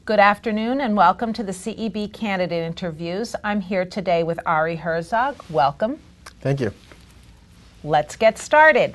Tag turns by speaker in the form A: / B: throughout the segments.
A: Good afternoon and welcome to the CEB candidate interviews. I'm here today with Ari Herzog. Welcome.
B: Thank you.
A: Let's get started.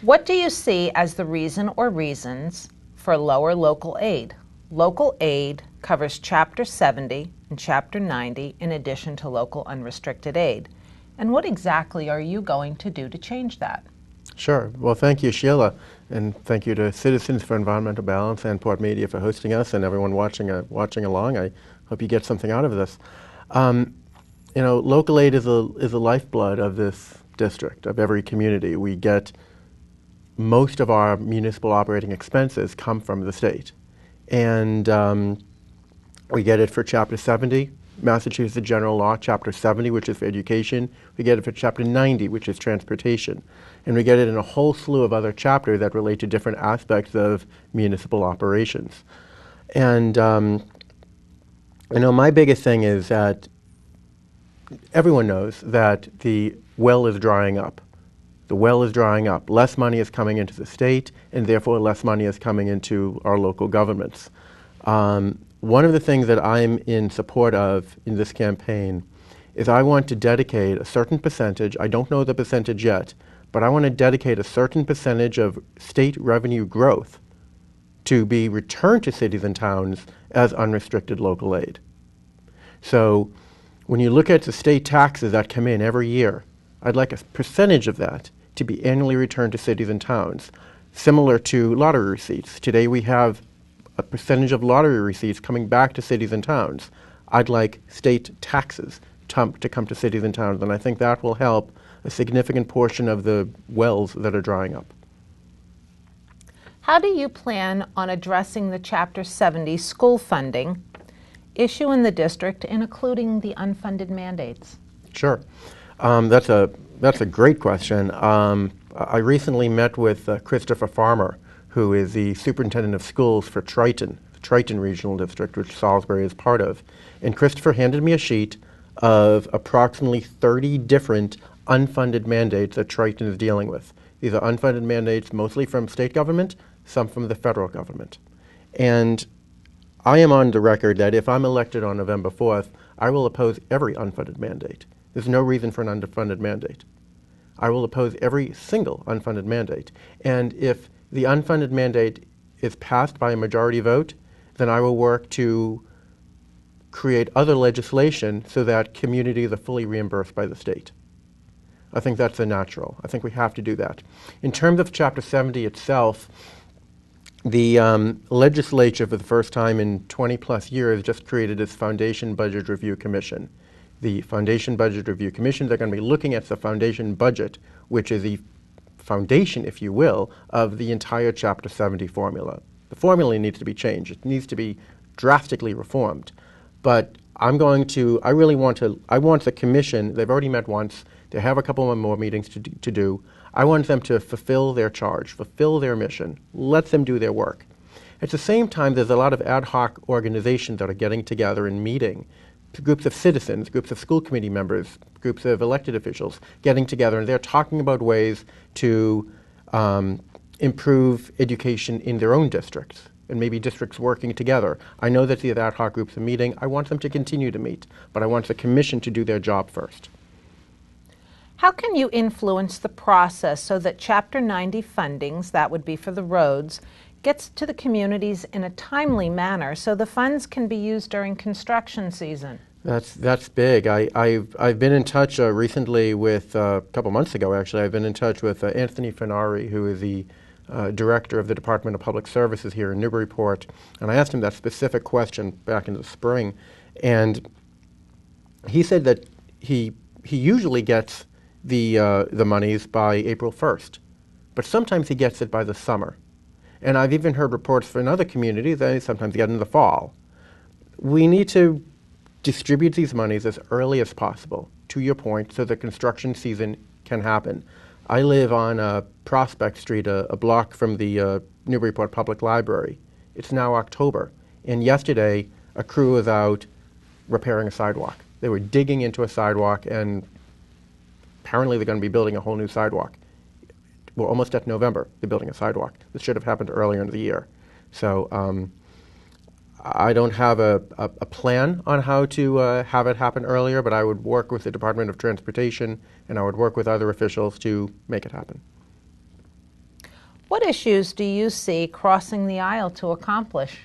A: What do you see as the reason or reasons for lower local aid? Local aid covers Chapter 70 and Chapter 90 in addition to local unrestricted aid. And what exactly are you going to do to change that?
B: Sure. Well, thank you, Sheila, and thank you to Citizens for Environmental Balance and Port Media for hosting us, and everyone watching along. I hope you get something out of this. Local aid is a lifeblood of this district, of every community. We get most of our municipal operating expenses come from the state, and we get it for Chapter 70. Massachusetts General Law, Chapter 70, which is for education. We get it for Chapter 90, which is transportation. And we get it in a whole slew of other chapters that relate to different aspects of municipal operations. And, my biggest thing is that everyone knows that the well is drying up. The well is drying up. Less money is coming into the state, and therefore less money is coming into our local governments. One of the things that I'm in support of in this campaign is I want to dedicate a certain percentage, I don't know the percentage yet, but I want to dedicate a certain percentage of state revenue growth to be returned to cities and towns as unrestricted local aid. So when you look at the state taxes that come in every year, I'd like a percentage of that to be annually returned to cities and towns, similar to lottery receipts. Today we have a percentage of lottery receipts coming back to cities and towns. I'd like state taxes to come to cities and towns, and I think that will help a significant portion of the wells that are drying up.
A: How do you plan on addressing the Chapter 70 school funding issue in the district, including the unfunded mandates?
B: Sure. That's a great question. I recently met with Christopher Farmer, who is the superintendent of schools for Triton Regional District, which Salisbury is part of. And Christopher handed me a sheet of approximately 30 different unfunded mandates that Triton is dealing with. These are unfunded mandates mostly from state government, some from the federal government. And I am on the record that if I'm elected on November 4th, I will oppose every unfunded mandate. There's no reason for an unfunded mandate. I will oppose every single unfunded mandate. And if the unfunded mandate is passed by a majority vote, then I will work to create other legislation so that communities are fully reimbursed by the state. I think that's a natural. I think we have to do that. In terms of Chapter 70 itself, the legislature for the first time in 20 plus years just created this Foundation Budget Review Commission. The Foundation Budget Review Commissions are going to be looking at the foundation budget, which is the foundation, if you will, of the entire Chapter 70 formula. The formula needs to be changed. It needs to be drastically reformed. But I want the commission, they've already met once, they have a couple more meetings to do. I want them to fulfill their charge, fulfill their mission, let them do their work. At the same time, there's a lot of ad hoc organizations that are getting together and meeting, groups of citizens, groups of school committee members, groups of elected officials getting together, and they're talking about ways to improve education in their own districts, and maybe districts working together. I know that these ad hoc groups are meeting. I want them to continue to meet, but I want the commission to do their job first.
A: How can you influence the process so that Chapter 90 fundings, that would be for the roads, gets to the communities in a timely manner so the funds can be used during construction season?
B: That's big. I've been in touch recently with, a couple months ago actually, I've been in touch with Anthony Fenari, who is the director of the Department of Public Services here in Newburyport, and I asked him that specific question back in the spring, and he said that he usually gets the monies by April 1st, but sometimes he gets it by the summer. And I've even heard reports from other communities that they sometimes get in the fall. We need to distribute these monies as early as possible, to your point, so the construction season can happen. I live on Prospect Street, a block from the Newburyport Public Library. It's now October, and yesterday a crew was out repairing a sidewalk. They were digging into a sidewalk, and apparently they're going to be building a whole new sidewalk. We're almost at November, they're building a sidewalk. This should have happened earlier in the year. So I don't have a plan on how to have it happen earlier, but I would work with the Department of Transportation and I would work with other officials to make it happen.
A: What issues do you see crossing the aisle to accomplish?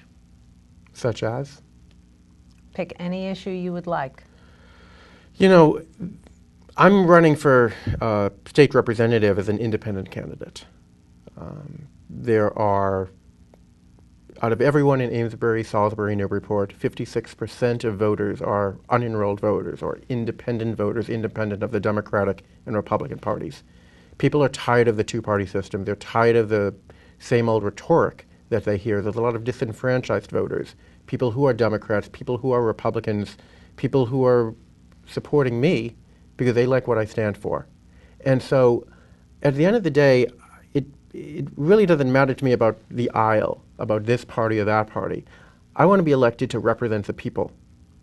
B: Such as?
A: Pick any issue you would like.
B: You know, I'm running for state representative as an independent candidate. There are, out of everyone in Amesbury, Salisbury, Newburyport, 56% of voters are unenrolled voters or independent voters, independent of the Democratic and Republican parties. People are tired of the two-party system. They're tired of the same old rhetoric that they hear. There's a lot of disenfranchised voters, people who are Democrats, people who are Republicans, people who are supporting me because they like what I stand for. And so at the end of the day, it really doesn't matter to me about the aisle, about this party or that party. I want to be elected to represent the people,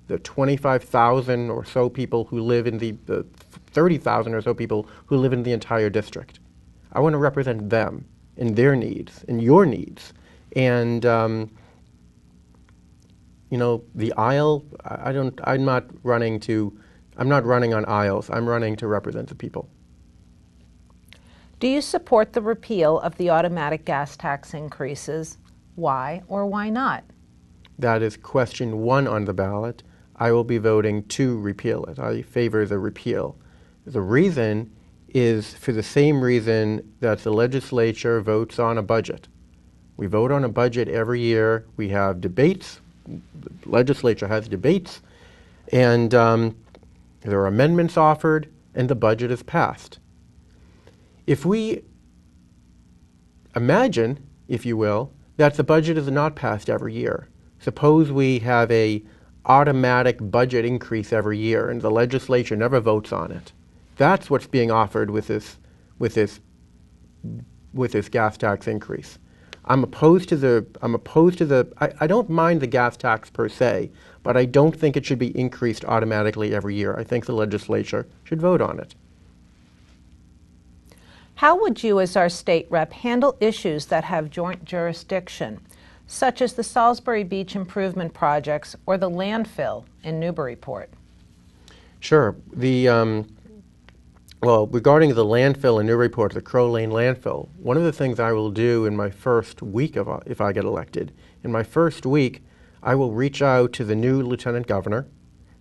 B: the 25,000 or so people who live in the 30,000 or so people who live in the entire district. I want to represent them and their needs and your needs. And you know, the aisle, I'm not running on aisles. I'm running to represent the people.
A: Do you support the repeal of the automatic gas tax increases? Why or why not?
B: That is question 1 on the ballot. I will be voting to repeal it. I favor the repeal. The reason is for the same reason that the legislature votes on a budget. We vote on a budget every year. We have debates. The legislature has debates. And there are amendments offered, and the budget is passed. If we imagine, if you will, that the budget is not passed every year. Suppose we have a automatic budget increase every year and the legislature never votes on it. That's what's being offered with this gas tax increase. I don't mind the gas tax per se, but I don't think it should be increased automatically every year. I think the legislature should vote on it.
A: How would you, as our state rep, handle issues that have joint jurisdiction, such as the Salisbury Beach improvement projects or the landfill in Newburyport?
B: Sure. Well, regarding the landfill in Newburyport, the Crow Lane landfill, one of the things I will do in my first week if I get elected, in my first week, I will reach out to the new lieutenant governor,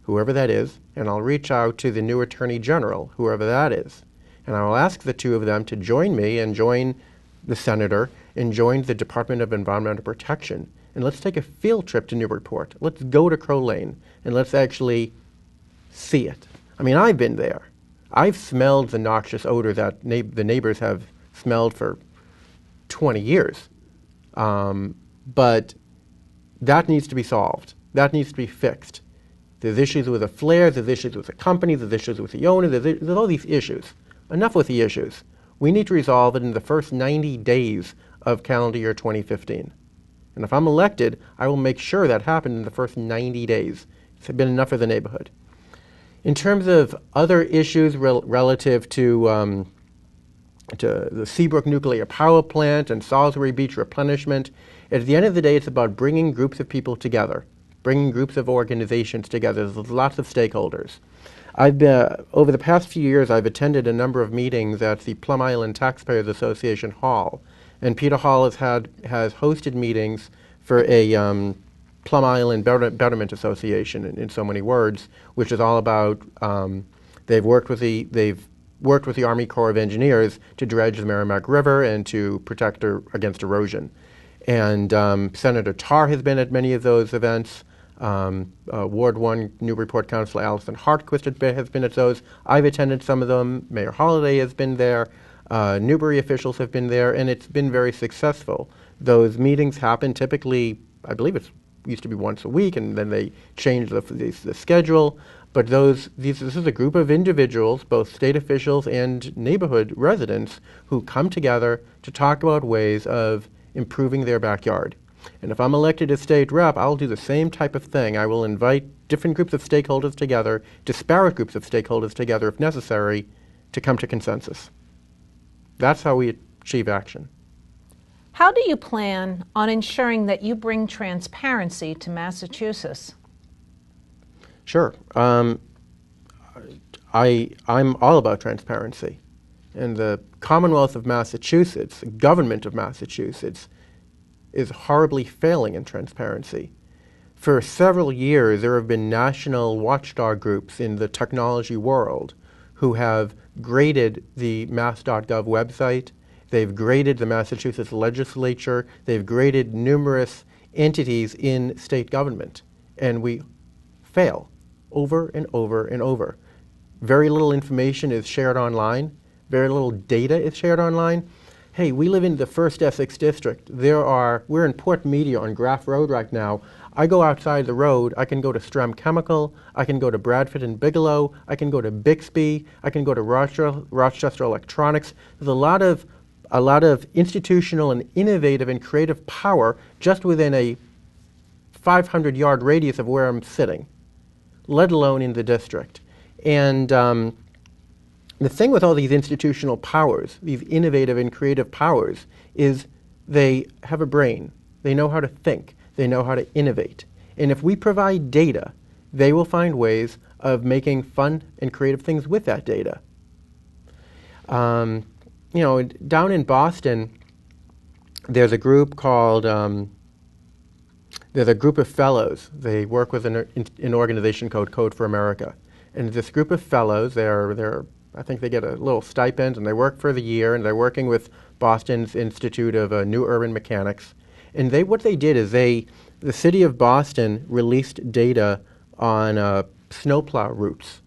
B: whoever that is, and I'll reach out to the new attorney general, whoever that is. And I will ask the two of them to join me and join the senator and join the Department of Environmental Protection. And let's take a field trip to Newburyport. Let's go to Crow Lane and let's actually see it. I mean, I've been there. I've smelled the noxious odor that the neighbors have smelled for 20 years. But that needs to be solved. That needs to be fixed. There's issues with the flares, there's issues with the company, there's issues with the owner, there's all these issues. Enough with the issues. We need to resolve it in the first 90 days of calendar year 2015. And if I'm elected, I will make sure that happens in the first 90 days. It's been enough for the neighborhood. In terms of other issues relative to the Seabrook Nuclear Power Plant and Salisbury Beach replenishment, at the end of the day, it's about bringing groups of people together, bringing groups of organizations together. There's lots of stakeholders. Over the past few years, I've attended a number of meetings at the Plum Island Taxpayers Association Hall, and Peter Hall has hosted meetings for a Plum Island Betterment Association, in so many words, which is all about they've worked with the Army Corps of Engineers to dredge the Merrimack River and to protect her against erosion. And Senator Tarr has been at many of those events. Ward 1 Newburyport Councilor Allison Hartquist has been at those. I've attended some of them. Mayor Holliday has been there. Newbury officials have been there, and it's been very successful. Those meetings happen typically, I believe it used to be once a week, and then they changed the schedule. But this is a group of individuals, both state officials and neighborhood residents, who come together to talk about ways of improving their backyard. And if I'm elected as state rep, I'll do the same type of thing. I will invite different groups of stakeholders together, disparate groups of stakeholders together if necessary, to come to consensus. That's how we achieve action.
A: How do you plan on ensuring that you bring transparency to Massachusetts?
B: Sure. I'm all about transparency. And the Commonwealth of Massachusetts, the government of Massachusetts, is horribly failing in transparency. For several years, there have been national watchdog groups in the technology world who have graded the mass.gov website. They've graded the Massachusetts legislature. They've graded numerous entities in state government. And we fail over and over and over. Very little information is shared online. Very little data is shared online. Hey, we live in the 1st Essex District. We're in Port Media on Graff Road right now. I go outside the road, I can go to Strem Chemical, I can go to Bradford and Bigelow, I can go to Bixby, I can go to Rochester Electronics. There's a lot of institutional and innovative and creative power just within a 500-yard radius of where I'm sitting, let alone in the district. And the thing with all these institutional powers, these innovative and creative powers, is they have a brain. They know how to think. They know how to innovate. And if we provide data, they will find ways of making fun and creative things with that data. Down in Boston, there's a group called, there's a group of fellows. They work with an organization called Code for America. And this group of fellows, I think they get a little stipend, and they work for the year, and they're working with Boston's Institute of New Urban Mechanics. And what they did is the city of Boston released data on snowplow routes.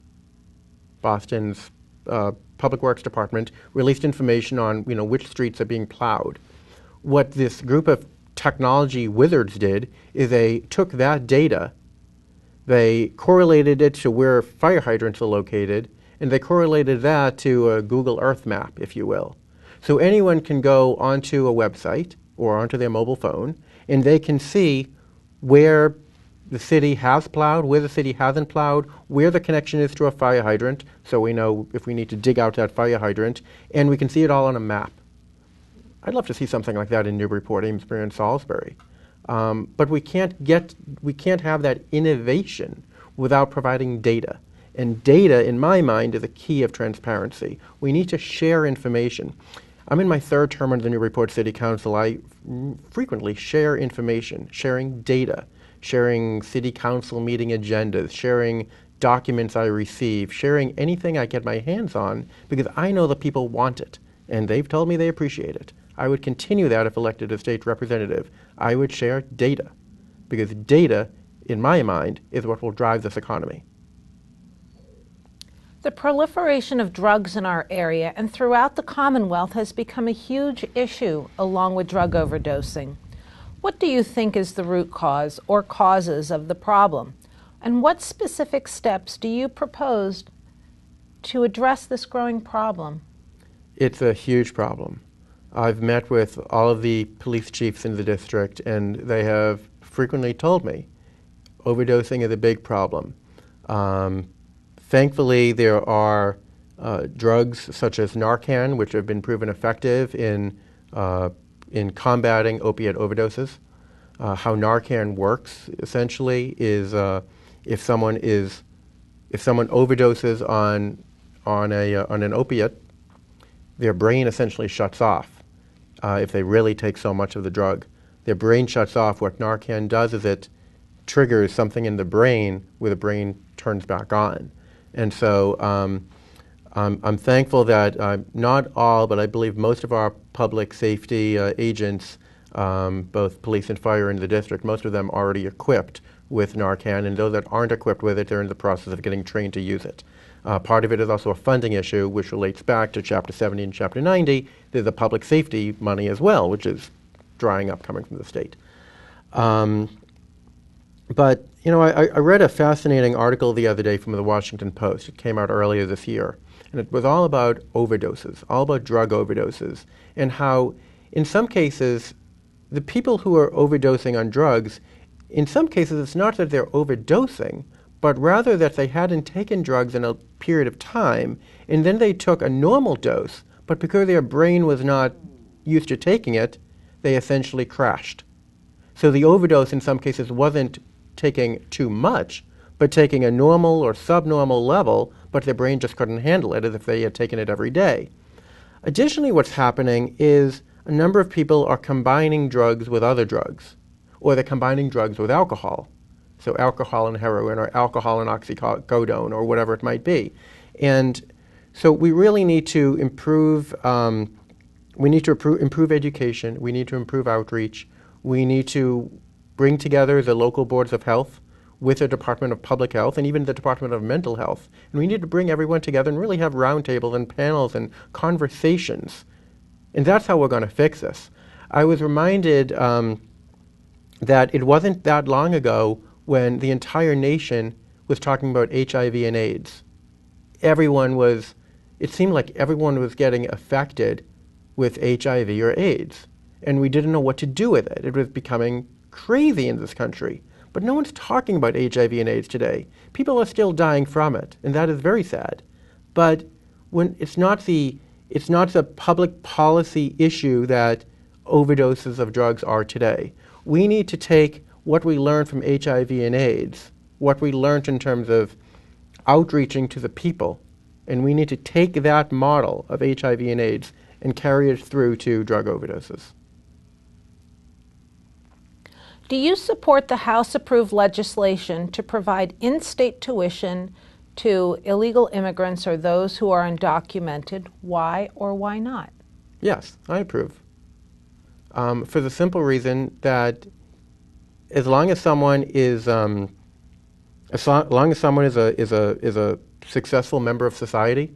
B: Boston's Public Works Department released information on which streets are being plowed. What this group of technology wizards did is they took that data, they correlated it to where fire hydrants are located, and they correlated that to a Google Earth map, if you will. So anyone can go onto a website or onto their mobile phone, and they can see where the city has plowed, where the city hasn't plowed, where the connection is to a fire hydrant, so we know if we need to dig out that fire hydrant, and we can see it all on a map. I'd love to see something like that in Newburyport, Amesbury, and Salisbury. But we can't have that innovation without providing data. And data, in my mind, is a key of transparency. We need to share information. I'm in my 3rd term under the Newburyport City Council. I frequently share information, sharing data, sharing city council meeting agendas, sharing documents I receive, sharing anything I get my hands on, because I know that people want it, and they've told me they appreciate it. I would continue that if elected as state representative. I would share data, because data, in my mind, is what will drive this economy.
A: The proliferation of drugs in our area and throughout the Commonwealth has become a huge issue, along with drug overdosing. What do you think is the root cause or causes of the problem? And what specific steps do you propose to address this growing problem?
B: It's a huge problem. I've met with all of the police chiefs in the district, and they have frequently told me overdosing is a big problem. Thankfully, there are drugs such as Narcan, which have been proven effective in combating opiate overdoses. How Narcan works essentially is if someone overdoses on an opiate, their brain essentially shuts off. If they really take so much of the drug, their brain shuts off. What Narcan does is it triggers something in the brain where the brain turns back on. And so I'm thankful that not all, but I believe most of our public safety agents, both police and fire in the district, most of them already equipped with Narcan, and those that aren't equipped with it, they're in the process of getting trained to use it. Part of it is also a funding issue, which relates back to Chapter 70 and Chapter 90. There's the public safety money as well, which is drying up coming from the state. But I read a fascinating article the other day from the Washington Post. It came out earlier this year. And it was all about overdoses, all about drug overdoses, and how in some cases, the people who are overdosing on drugs, in some cases it's not that they're overdosing, but rather that they hadn't taken drugs in a period of time, and then they took a normal dose, but because their brain was not used to taking it, they essentially crashed. So the overdose in some cases wasn't taking too much, but taking a normal or subnormal level, but their brain just couldn't handle it as if they had taken it every day. Additionally, what's happening is a number of people are combining drugs with other drugs, or they're combining drugs with alcohol. So alcohol and heroin, or alcohol and oxycodone, or whatever it might be. And so we really need to improve, improve education, we need to improve outreach, we need to bring together the local boards of health with the Department of Public Health and even the Department of Mental Health. And we need to bring everyone together and really have roundtables and panels and conversations. And that's how we're going to fix this. I was reminded that it wasn't that long ago when the entire nation was talking about HIV and AIDS. It seemed like everyone was getting affected with HIV or AIDS. And we didn't know what to do with it. It was becoming crazy in this country. But no one's talking about HIV and AIDS today. People are still dying from it, and that is very sad. But when it's not the public policy issue that overdoses of drugs are today. We need to take what we learned from HIV and AIDS, what we learned in terms of outreaching to the people, and we need to take that model of HIV and AIDS and carry it through to drug overdoses.
A: Do you support the House-approved legislation to provide in-state tuition to illegal immigrants or those who are undocumented? Why or why not?
B: Yes, I approve. For the simple reason that as long as someone is a successful member of society,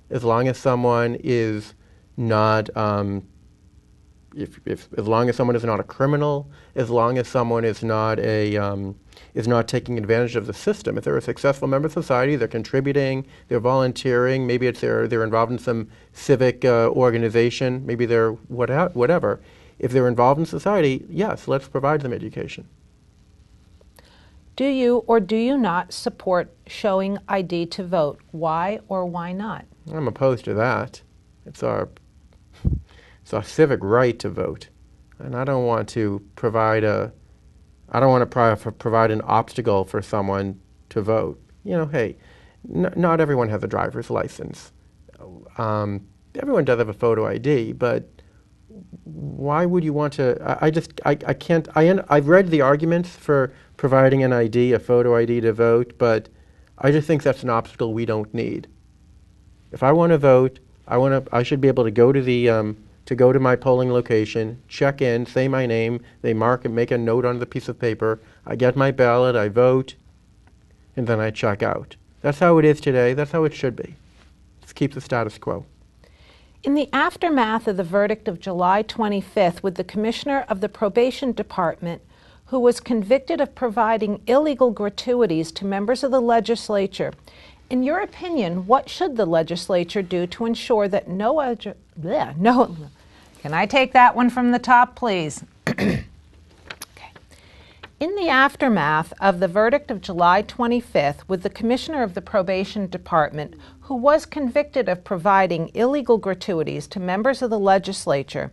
B: as long as someone is not as long as someone is not a criminal, as long as someone is not taking advantage of the system, if they're a successful member of society, they're contributing, they're volunteering, maybe they're involved in some civic organization, maybe they're whatever. If they're involved in society, yes, let's provide them education.
A: Do you or do you not support showing ID to vote? Why or why not?
B: I'm opposed to that. It's our civic right to vote, and I don't want to provide an obstacle for someone to vote. Hey, not everyone has a driver's license. Everyone does have a photo ID, but why would you want to? I can't. I've read the arguments for providing an ID, a photo ID to vote, but I just think that's an obstacle we don't need. If I want to vote, I should be able to go to my polling location, check in, say my name, they mark and make a note on the piece of paper, I get my ballot, I vote, and then I check out. That's how it is today. That's how it should be. Let's keep the status quo.
A: In the aftermath of the verdict of July 25th with the Commissioner of the Probation Department, who was convicted of providing illegal gratuities to members of the legislature, in your opinion, what should the legislature do to ensure that Can I take that one from the top, please? Okay. In the aftermath of the verdict of July 25th with the Commissioner of the Probation Department, who was convicted of providing illegal gratuities to members of the legislature,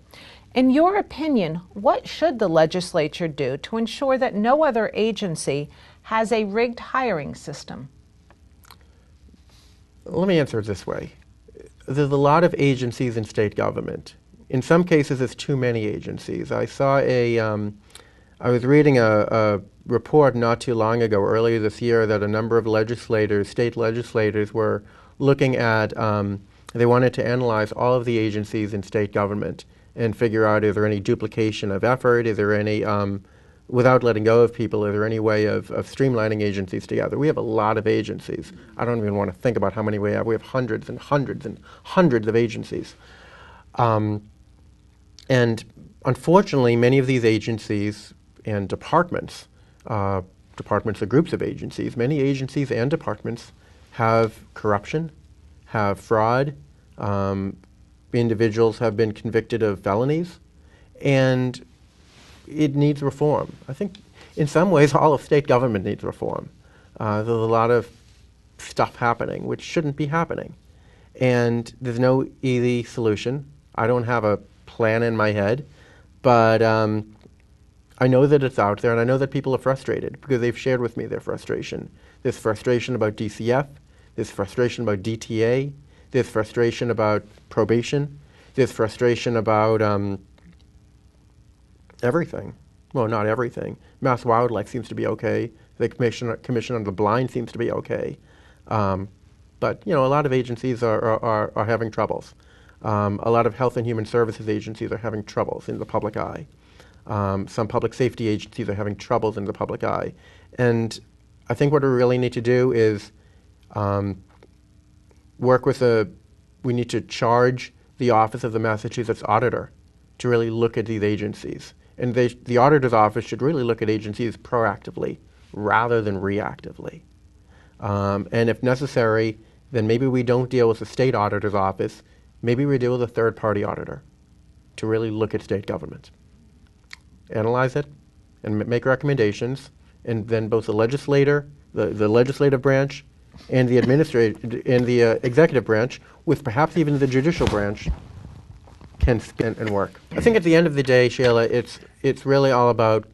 A: in your opinion, what should the legislature do to ensure that no other agency has a rigged hiring system?
B: Let me answer it this way. There's a lot of agencies in state government. In some cases, it's too many agencies. I was reading a report not too long ago, earlier this year, that a number of state legislators were looking at, they wanted to analyze all of the agencies in state government and figure out, is there any duplication of effort? Is there any, without letting go of people, is there any way of streamlining agencies together? We have a lot of agencies. I don't even want to think about how many we have. We have hundreds and hundreds and hundreds of agencies. And unfortunately, many of these agencies and departments are groups of agencies. Many agencies and departments have corruption, have fraud. Individuals have been convicted of felonies, and it needs reform. I think in some ways all of state government needs reform. There's a lot of stuff happening which shouldn't be happening, and there's no easy solution. I don't have a plan in my head, But I know that it's out there, and I know that people are frustrated because they've shared with me their frustration. There's frustration about DCF, there's frustration about DTA, there's frustration about probation, there's frustration about everything. Well, not everything. Mass Wildlife seems to be okay. The Commission on the Blind seems to be okay. But, you know, a lot of agencies are having troubles. A lot of health and human services agencies are having troubles in the public eye. Some public safety agencies are having troubles in the public eye. And I think what we really need to do is we need to charge the Office of the Massachusetts Auditor to really look at these agencies. And the Auditor's Office should really look at agencies proactively rather than reactively. And if necessary, then maybe we don't deal with the state auditor's office, maybe we deal with a third-party auditor to really look at state government. Analyze it and make recommendations, and then both the legislative branch and the executive branch, with perhaps even the judicial branch, can spin and work. I think at the end of the day, Shayla, it's really all about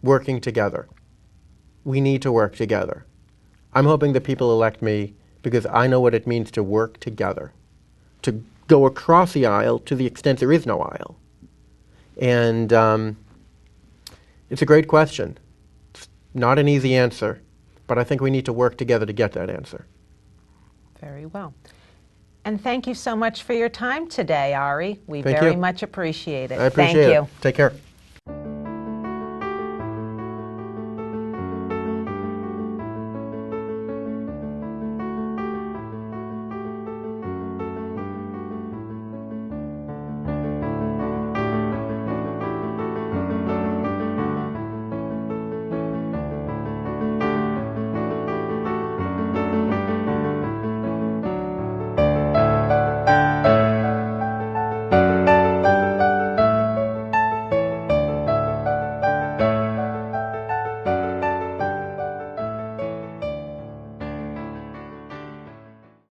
B: working together. We need to work together. I'm hoping that people elect me because I know what it means to work together, to go across the aisle to the extent there is no aisle. And it's a great question. It's not an easy answer, but I think we need to work together to get that answer.
A: Very well. And thank you so much for your time today, Ari. We
B: Thank
A: very
B: you.
A: much appreciate it.
B: I appreciate it.
A: Thank you.
B: Take care.